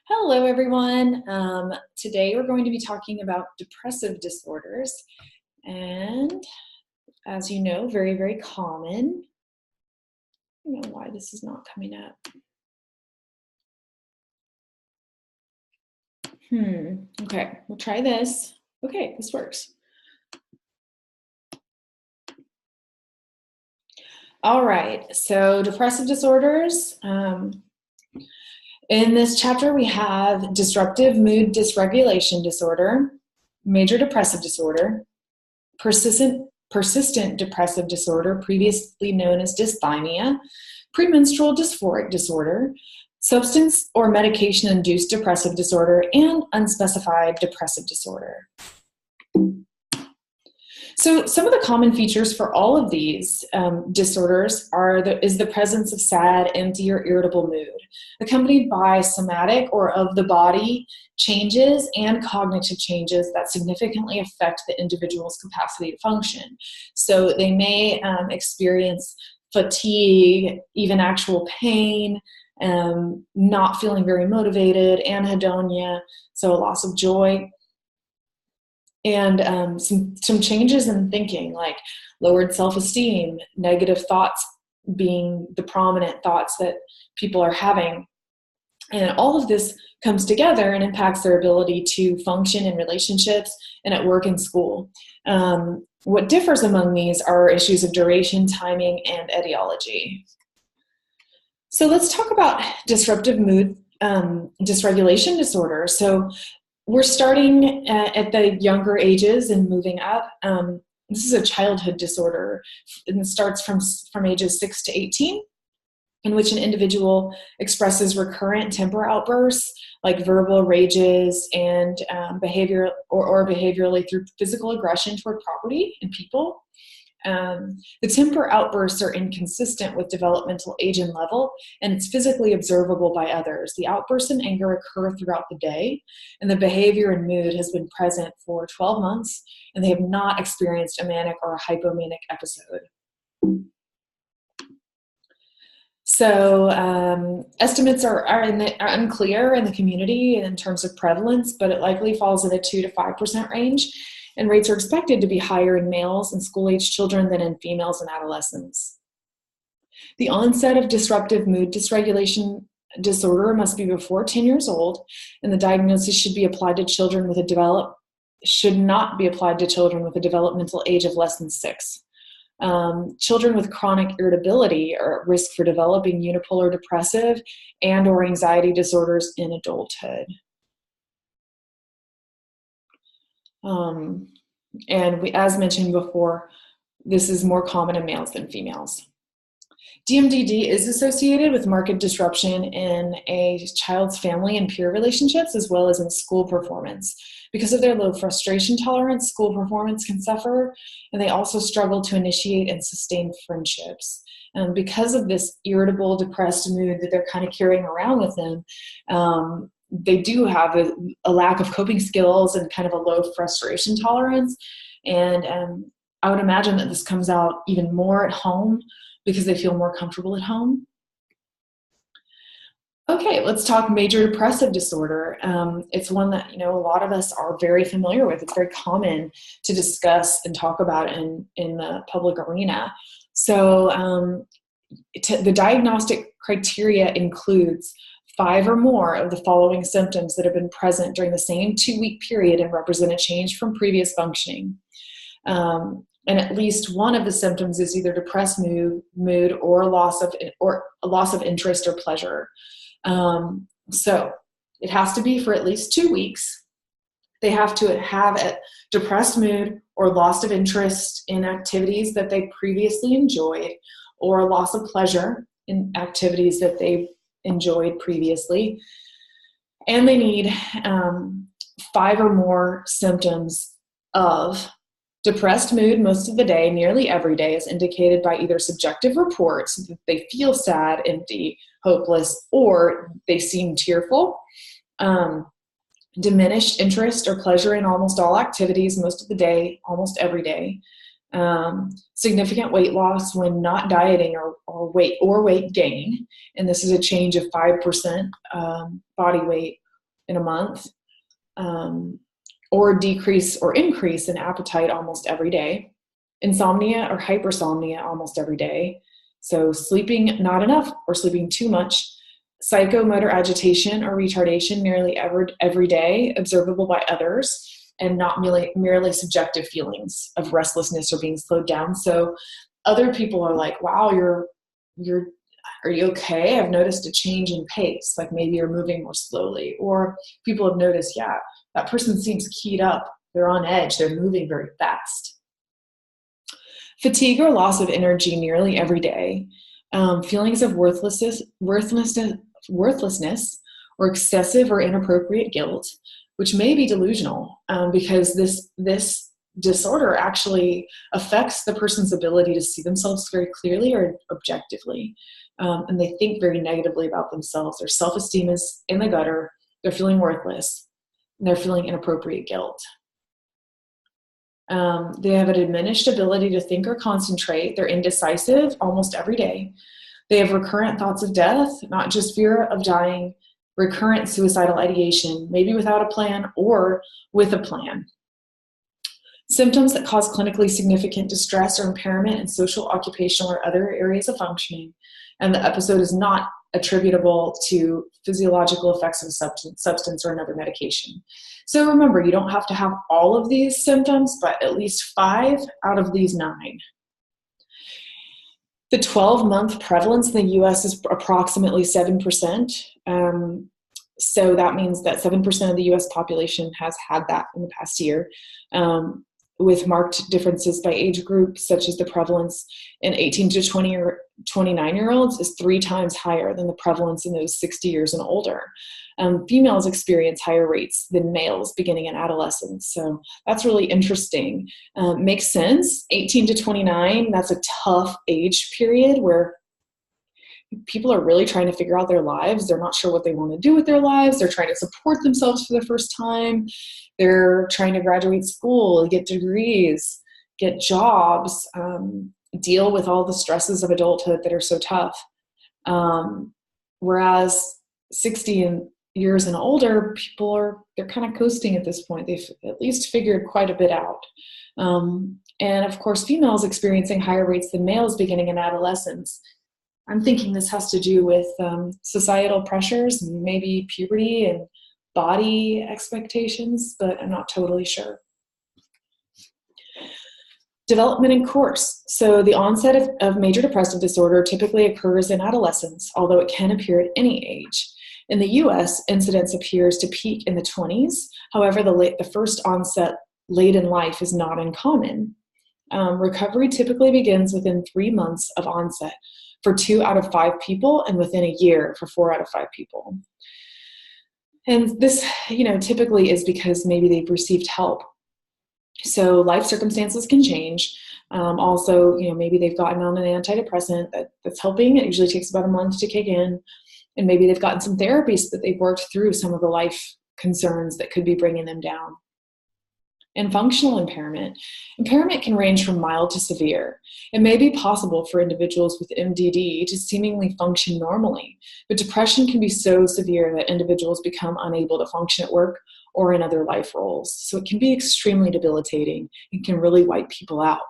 Hello, everyone. Today we're going to be talking about depressive disorders, and as you know, very, very common. I don't know why this is not coming up. Okay, we'll try this. Okay, this works. All right, so depressive disorders. In this chapter, we have disruptive mood dysregulation disorder, major depressive disorder, persistent depressive disorder, previously known as dysthymia, premenstrual dysphoric disorder, substance or medication-induced depressive disorder, and unspecified depressive disorder. So some of the common features for all of these disorders is the presence of sad, empty, or irritable mood, accompanied by somatic or of the body changes and cognitive changes that significantly affect the individual's capacity to function. So they may experience fatigue, even actual pain, not feeling very motivated, anhedonia, so a loss of joy, and some changes in thinking, like lowered self-esteem, negative thoughts being the prominent thoughts that people are having. And all of this comes together and impacts their ability to function in relationships and at work and school. What differs among these are issues of duration, timing, and etiology. So let's talk about disruptive mood dysregulation disorder. So we're starting at the younger ages and moving up. This is a childhood disorder, and it starts from ages 6 to 18, in which an individual expresses recurrent temper outbursts, like verbal rages and behavior or behaviorally through physical aggression toward property and people. The temper outbursts are inconsistent with developmental age and level, and it's physically observable by others. The outbursts and anger occur throughout the day, and the behavior and mood has been present for 12 months, and they have not experienced a manic or a hypomanic episode. So estimates are unclear in the community in terms of prevalence, but it likely falls in the 2 to 5% range. And rates are expected to be higher in males and school-age children than in females and adolescents. The onset of disruptive mood dysregulation disorder must be before 10 years old, and the diagnosis should not be applied to children with a developmental age of less than 6. Children with chronic irritability are at risk for developing unipolar depressive and/or anxiety disorders in adulthood. As mentioned before, this is more common in males than females. DMDD is associated with marked disruption in a child's family and peer relationships, as well as in school performance. Because of their low frustration tolerance, school performance can suffer, and they also struggle to initiate and sustain friendships. Because of this irritable, depressed mood that they're kind of carrying around with them, they do have a lack of coping skills and kind of a low frustration tolerance. And I would imagine that this comes out even more at home because they feel more comfortable at home. Okay, let's talk major depressive disorder. It's one that, a lot of us are very familiar with. It's very common to discuss and talk about in the public arena. So the diagnostic criteria includes 5 or more of the following symptoms that have been present during the same 2-week period and represent a change from previous functioning. And at least one of the symptoms is either depressed mood or a loss of interest or pleasure. So it has to be for at least 2 weeks. They have to have a depressed mood or loss of interest in activities that they previously enjoyed, or a loss of pleasure in activities that they enjoyed previously. And they need 5 or more symptoms of depressed mood most of the day, nearly every day, is indicated by either subjective reports that they feel sad, empty, hopeless, or they seem tearful, diminished interest or pleasure in almost all activities most of the day, almost every day, significant weight loss when not dieting, or weight gain, and this is a change of 5% body weight in a month, or decrease or increase in appetite almost every day, insomnia or hypersomnia almost every day, so sleeping not enough or sleeping too much, psychomotor agitation or retardation nearly every day, observable by others, and not merely subjective feelings of restlessness or being slowed down. So other people are like, wow, are you okay? I've noticed a change in pace, like maybe you're moving more slowly. Or people have noticed, yeah, that person seems keyed up. They're on edge. They're moving very fast. Fatigue or loss of energy nearly every day. Feelings of worthlessness or excessive or inappropriate guilt, which may be delusional, because this disorder actually affects the person's ability to see themselves very clearly or objectively. And they think very negatively about themselves. Their self-esteem is in the gutter. They're feeling worthless. And they're feeling inappropriate guilt. They have a diminished ability to think or concentrate. They're indecisive almost every day. They have recurrent thoughts of death, not just fear of dying, recurrent suicidal ideation, maybe without a plan or with a plan. Symptoms that cause clinically significant distress or impairment in social, occupational, or other areas of functioning. And the episode is not attributable to physiological effects of substance or another medication. So remember, you don't have to have all of these symptoms, but at least 5 out of these 9. The 12-month prevalence in the U.S. is approximately 7%. So that means that 7% of the U.S. population has had that in the past year, with marked differences by age group, such as the prevalence in 18 to 29-year-olds is 3 times higher than the prevalence in those 60 years and older. Females experience higher rates than males beginning in adolescence. So that's really interesting. Makes sense. 18 to 29, that's a tough age period where people are really trying to figure out their lives. They're not sure what they want to do with their lives. They're trying to support themselves for the first time. They're trying to graduate school, get degrees, get jobs, deal with all the stresses of adulthood that are so tough. Whereas 60 years and older, they're kind of coasting at this point. They've at least figured quite a bit out. And of course, females experiencing higher rates than males beginning in adolescence. I'm thinking this has to do with societal pressures, maybe puberty and body expectations, but I'm not totally sure. Development and course. So the onset of major depressive disorder typically occurs in adolescence, although it can appear at any age. In the U.S., incidence appears to peak in the 20s. However, the first onset late in life is not uncommon. Recovery typically begins within 3 months of onset for 2 out of 5 people, and within a year for 4 out of 5 people. And this, typically is because maybe they've received help. So life circumstances can change. Also, maybe they've gotten on an antidepressant that's helping. It usually takes about a month to kick in. And maybe they've gotten some therapies that they've worked through some of the life concerns that could be bringing them down. And functional impairment. Impairment can range from mild to severe. It may be possible for individuals with MDD to seemingly function normally, but depression can be so severe that individuals become unable to function at work or in other life roles. So it can be extremely debilitating and can really wipe people out.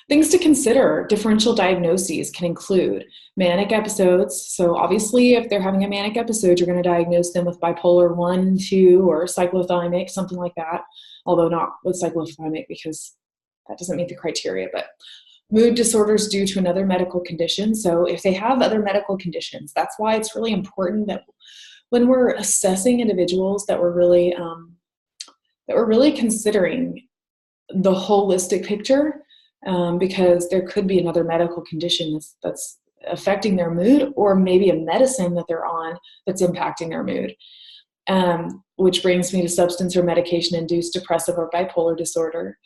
Things to consider. Differential diagnoses can include manic episodes. So obviously, if they're having a manic episode, you're going to diagnose them with bipolar 1, 2, or cyclothymic, something like that. Although not with cyclothymic because that doesn't meet the criteria. But mood disorders due to another medical condition. So if they have other medical conditions, that's why it's really important that when we're assessing individuals that we're really considering the holistic picture. Because there could be another medical condition that's affecting their mood, or maybe a medicine that they're on that's impacting their mood. Which brings me to substance or medication-induced depressive or bipolar disorder.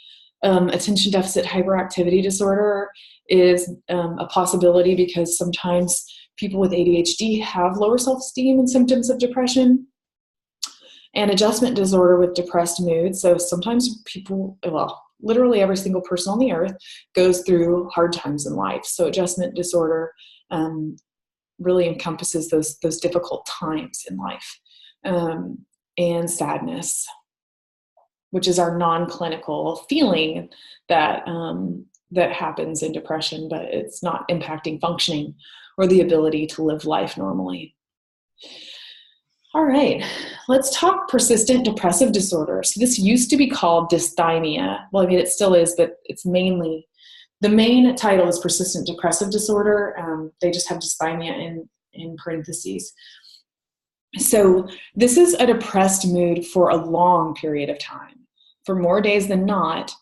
Attention deficit hyperactivity disorder is a possibility because sometimes people with ADHD have lower self-esteem and symptoms of depression. And adjustment disorder with depressed mood. So sometimes literally every single person on the earth goes through hard times in life. So adjustment disorder really encompasses those difficult times in life, and sadness, which is our non-clinical feeling that that happens in depression, but it's not impacting functioning or the ability to live life normally. All right, let's talk persistent depressive disorder. So this used to be called dysthymia. Well, I mean, it still is, but it's mainly, the main title is persistent depressive disorder. They just have dysthymia in parentheses. So this is a depressed mood for a long period of time, for more days than not,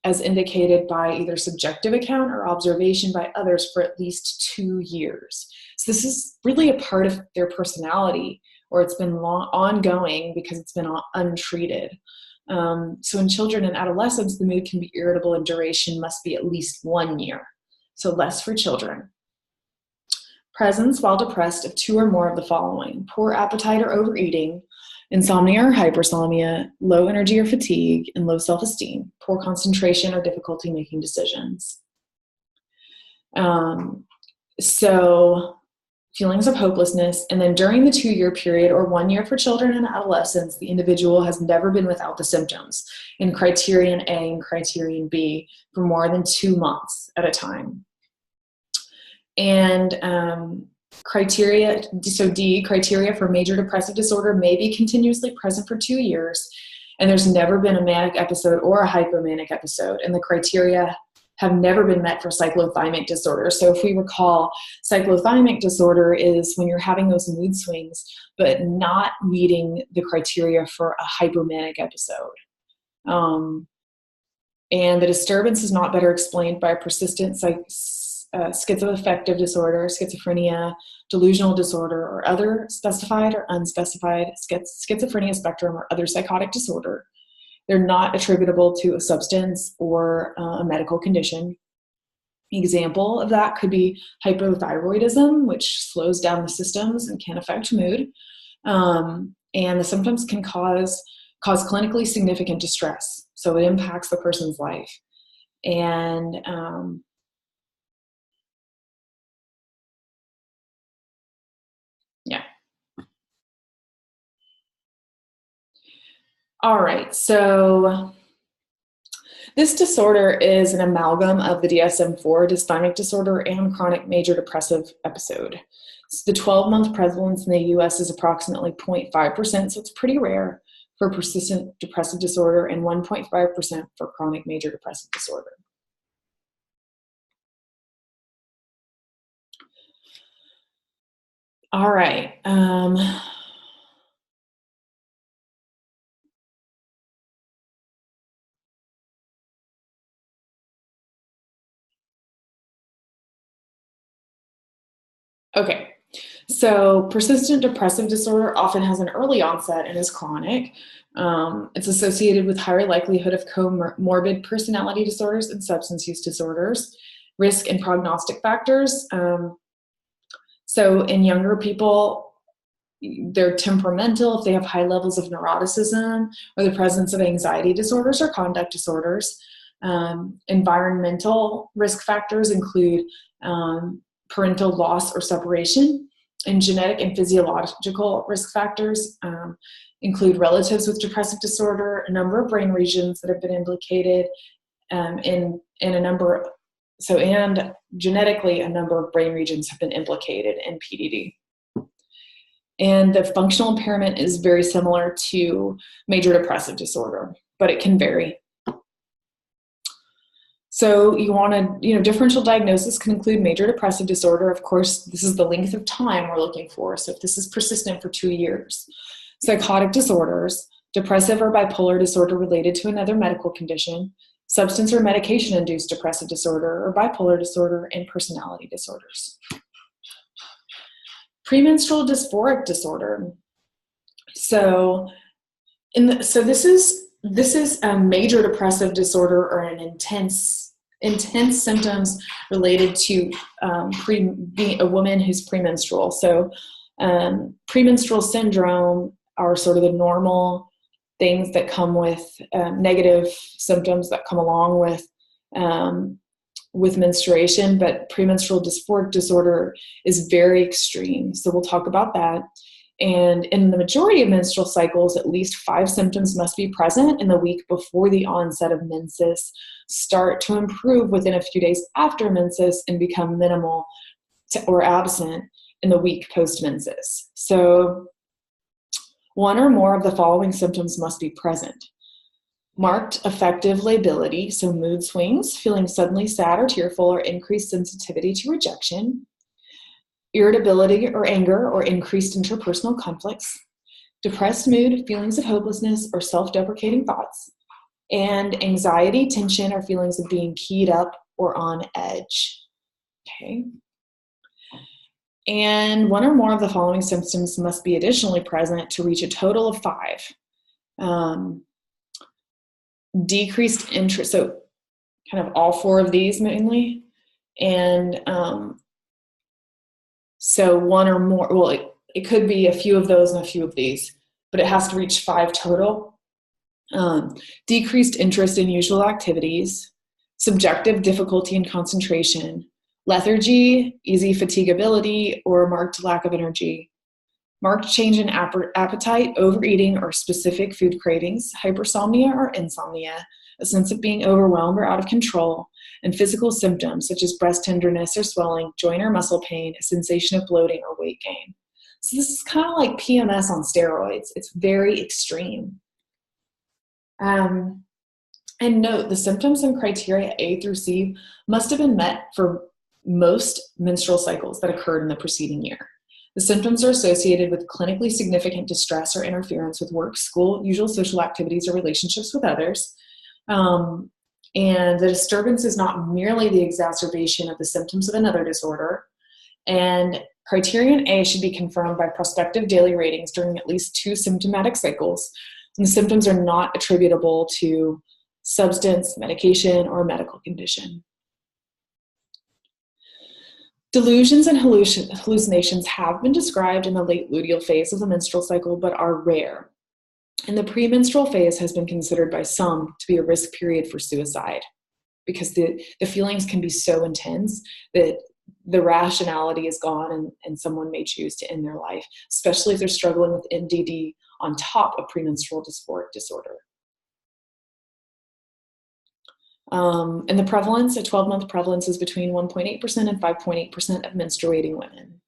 as indicated by either subjective account or observation by others for at least 2 years. So this is really a part of their personality, or it's been ongoing because it's been untreated. So in children and adolescents, the mood can be irritable and duration must be at least 1 year. So less for children. Presence while depressed of 2 or more of the following: poor appetite or overeating, insomnia or hypersomnia, low energy or fatigue, and low self-esteem, poor concentration or difficulty making decisions. So feelings of hopelessness, and then during the 2-year period or 1 year for children and adolescents, the individual has never been without the symptoms in criterion A and criterion B for more than 2 months at a time. And criteria, so D, criteria for major depressive disorder may be continuously present for 2 years, and there's never been a manic episode or a hypomanic episode, and the criteria have never been met for cyclothymic disorder. So if we recall, cyclothymic disorder is when you're having those mood swings, but not meeting the criteria for a hypomanic episode. And the disturbance is not better explained by persistent schizoaffective disorder, schizophrenia, delusional disorder, or other specified or unspecified schizophrenia spectrum or other psychotic disorder. They're not attributable to a substance or a medical condition. Example of that could be hypothyroidism, which slows down the systems and can affect mood. And the symptoms can cause clinically significant distress. So it impacts the person's life. And yeah. All right, so this disorder is an amalgam of the DSM-4, dysthymic disorder, and chronic major depressive episode. So the 12-month prevalence in the US is approximately 0.5%, so it's pretty rare for persistent depressive disorder, and 1.5% for chronic major depressive disorder. All right. Okay, so persistent depressive disorder often has an early onset and is chronic. It's associated with higher likelihood of comorbid personality disorders and substance use disorders, risk and prognostic factors. So in younger people, they're temperamental if they have high levels of neuroticism or the presence of anxiety disorders or conduct disorders. Environmental risk factors include parental loss or separation, and genetic and physiological risk factors include relatives with depressive disorder, a number of brain regions that have been implicated in a number, and genetically a number of brain regions have been implicated in PDD. And the functional impairment is very similar to major depressive disorder, but it can vary. So you want to, differential diagnosis can include major depressive disorder. Of course, this is the length of time we're looking for. So if this is persistent for 2 years, psychotic disorders, depressive or bipolar disorder related to another medical condition, substance or medication-induced depressive disorder or bipolar disorder, and personality disorders. Premenstrual dysphoric disorder. So this is a major depressive disorder or an intense symptoms related to being a woman who's premenstrual. So premenstrual syndrome are sort of the normal things that come with negative symptoms that come along with with menstruation, but premenstrual dysphoric disorder is very extreme. So we'll talk about that. And in the majority of menstrual cycles, at least 5 symptoms must be present in the week before the onset of menses, start to improve within a few days after menses, and become minimal or absent in the week post-menses. So 1 or more of the following symptoms must be present. Marked affective lability, so mood swings, feeling suddenly sad or tearful, or increased sensitivity to rejection. Irritability or anger or increased interpersonal conflicts. Depressed mood, feelings of hopelessness or self-deprecating thoughts. And anxiety, tension, or feelings of being keyed up or on edge. Okay. And 1 or more of the following symptoms must be additionally present to reach a total of 5. Decreased interest, so kind of all 4 of these mainly. And so 1 or more, well, it could be a few of those and a few of these, but it has to reach 5 total. Decreased interest in usual activities, subjective difficulty in concentration, lethargy, easy fatigability, or marked lack of energy, marked change in appetite, overeating, or specific food cravings, hypersomnia or insomnia, a sense of being overwhelmed or out of control, and physical symptoms such as breast tenderness or swelling, joint or muscle pain, a sensation of bloating or weight gain. So this is kind of like PMS on steroids. It's very extreme. And note, the symptoms and criteria A through C must have been met for most menstrual cycles that occurred in the preceding year. The symptoms are associated with clinically significant distress or interference with work, school, usual social activities, or relationships with others. And the disturbance is not merely the exacerbation of the symptoms of another disorder. And criterion A should be confirmed by prospective daily ratings during at least 2 symptomatic cycles. And the symptoms are not attributable to substance, medication, or medical condition. Delusions and hallucinations have been described in the late luteal phase of the menstrual cycle, but are rare. And the premenstrual phase has been considered by some to be a risk period for suicide, because the feelings can be so intense that the rationality is gone and someone may choose to end their life, especially if they're struggling with MDD on top of premenstrual dysphoric disorder. And the prevalence, a 12-month prevalence, is between 1.8% and 5.8% of menstruating women.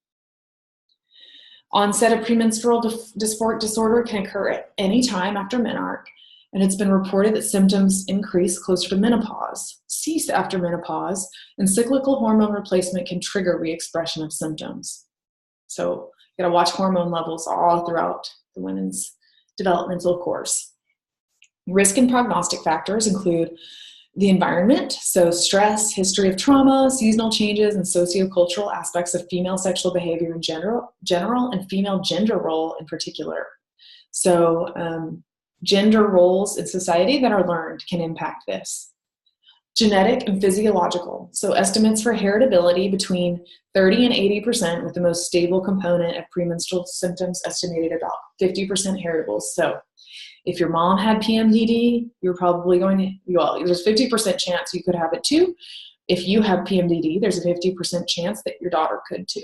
Onset of premenstrual dysphoric disorder can occur at any time after menarche, and it's been reported that symptoms increase closer to menopause, cease after menopause, and cyclical hormone replacement can trigger re-expression of symptoms. So you gotta watch hormone levels all throughout the women's developmental course. Risk and prognostic factors include the environment, so stress, history of trauma, seasonal changes, and sociocultural aspects of female sexual behavior in general and female gender role in particular. So gender roles in society that are learned can impact this. Genetic and physiological, so estimates for heritability between 30 and 80%, with the most stable component of premenstrual symptoms estimated about 50% heritable. So if your mom had PMDD, you're probably going to, well, there's a 50% chance you could have it too. If you have PMDD, there's a 50% chance that your daughter could too.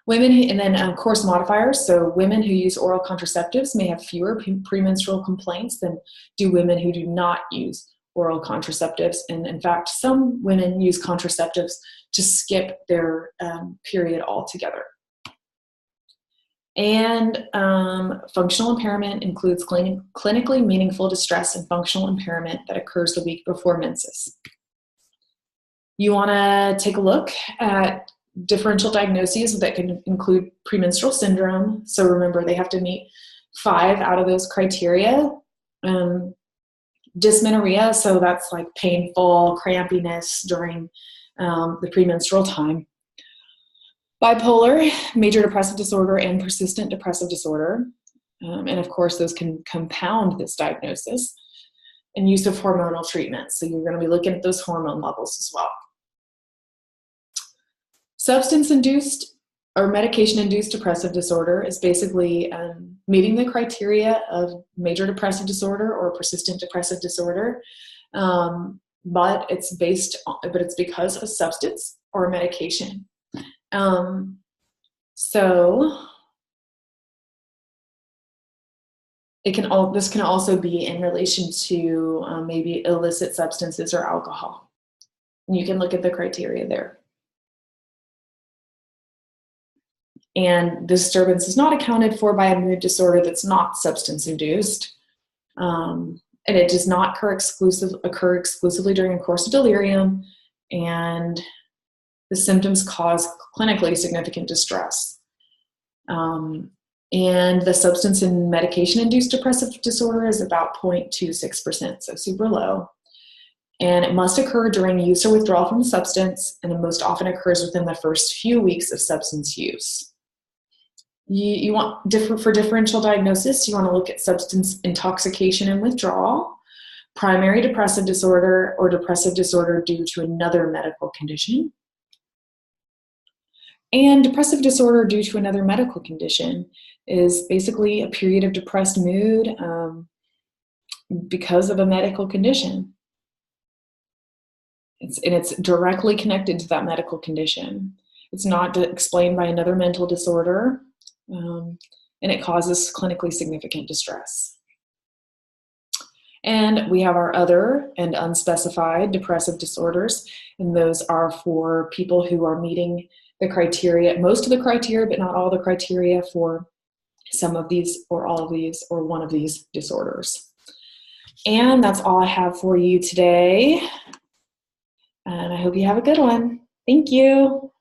Women, and then course modifiers, so women who use oral contraceptives may have fewer premenstrual complaints than do women who do not use oral contraceptives. And in fact, some women use contraceptives to skip their period altogether. And functional impairment includes clinically meaningful distress and functional impairment that occurs the week before menses. You want to take a look at differential diagnoses that can include premenstrual syndrome. So remember, they have to meet 5 out of those criteria. Dysmenorrhea, so that's like painful crampiness during the premenstrual time. Bipolar, major depressive disorder, and persistent depressive disorder. And of course, those can compound this diagnosis. And use of hormonal treatment. So you're going to be looking at those hormone levels as well. Substance-induced or medication-induced depressive disorder is basically meeting the criteria of major depressive disorder or persistent depressive disorder. but it's because of substance or medication. So this can also be in relation to maybe illicit substances or alcohol. And you can look at the criteria there. And disturbance is not accounted for by a mood disorder that's not substance induced. And it does not occur exclusively during a course of delirium. And the symptoms cause clinically significant distress. And the substance and medication-induced depressive disorder is about 0.26%, so super low. And it must occur during use or withdrawal from a substance, and it most often occurs within the first few weeks of substance use. You want for differential diagnosis, you want to look at substance intoxication and withdrawal, primary depressive disorder, or depressive disorder due to another medical condition. And depressive disorder due to another medical condition is basically a period of depressed mood because of a medical condition. It's directly connected to that medical condition. It's not explained by another mental disorder, and it causes clinically significant distress. And we have our other and unspecified depressive disorders, and those are for people who are meeting the criteria, most of the criteria, but not all the criteria for some of these or all of these or one of these disorders. And that's all I have for you today. And I hope you have a good one. Thank you.